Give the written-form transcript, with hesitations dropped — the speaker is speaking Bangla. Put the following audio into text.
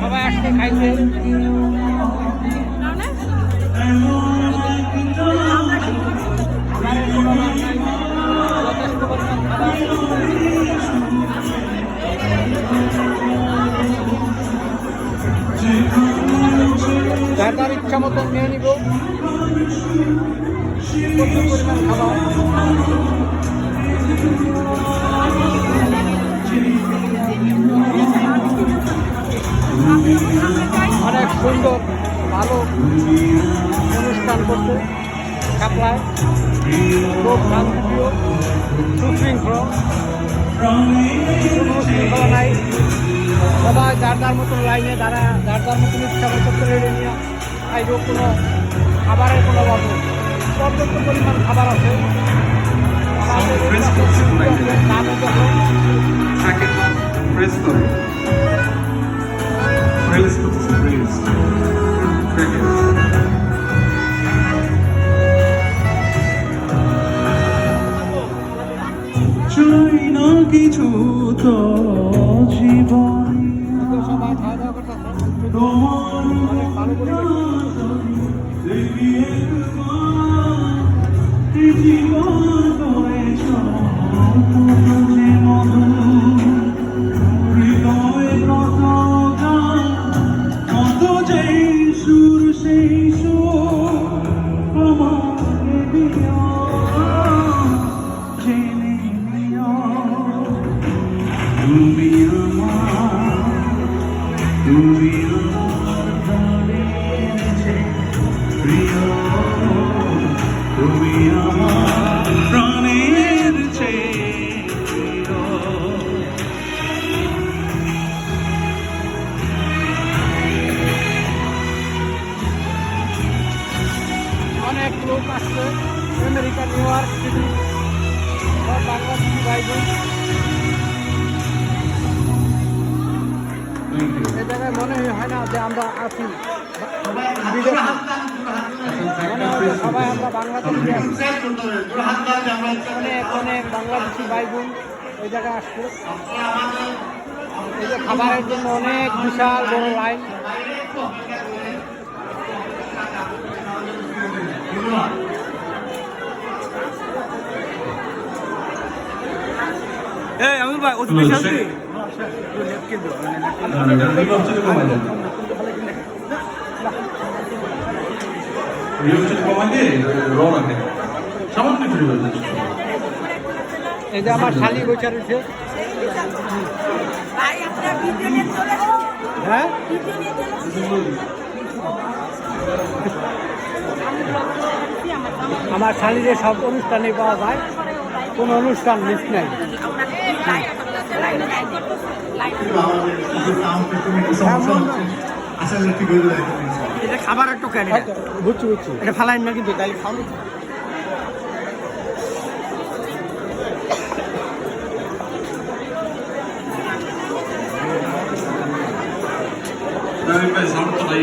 সবাই আসছে খাইছে। যার ইচ্ছা মতন নিয়ে নিব, প্রচুর পরিমাণ খাবার। অনেক সুন্দর ভালো অনুষ্ঠান করছে কাপলায়, লোক শান্তিপ্রিয়, সুশৃঙ্খল, কোনো শৃঙ্খলা নাই। সবাই যার যার মতন লাইনে যারা যার যার মতন ইচ্ছা মতো করে নিয়ে খাইব। কোনো খাবারের কোনো অভাব নেই, পর্যাপ্ত পরিমাণ খাবার আছে। চাই না কিছু তো জীবন সবাই খাওয়া দাওয়া করতেছে। তোমার অনেক ভালো পরিবেশ। জীবন করেছ যে মধু হৃদয় কত গান, কত যেই সুর সেই সুর আমাকে দিও, জেনে নিও তুমি আমার প্রাণের চেয়ে প্রিয়, তুমি আমার প্রাণের চেয়ে প্রিয়। অনেক লোক আসছে আমেরিকা, নিউ ইয়র্ক সিটি, সব বাংলাদেশি ভাই বোন। এই জায়গায় মনে হয় না যে আমরা আছি বিদেশে, মনে হয় যে সবাই আমরা বাংলাদেশে আছি। অনেক অনেক বাংলাদেশি ভাই বোন এই জায়গায় আসছে। এই যে খাবারের জন্য অনেক বিশাল বড় লাইন। আমির ভাই ওষুধ বেশি আছে? এই যে আমার শালি বৈচা রয়েছে। হ্যাঁ, আমার শালিরে সব অনুষ্ঠানে পাওয়া যায়, কোনো অনুষ্ঠান মিস নাই। এটা খাবার একটু কেটে বুঝছি বুঝছি। এটা ফালাইন না কিন্তু তাই খাওয়া সাউন্ড তো নাই।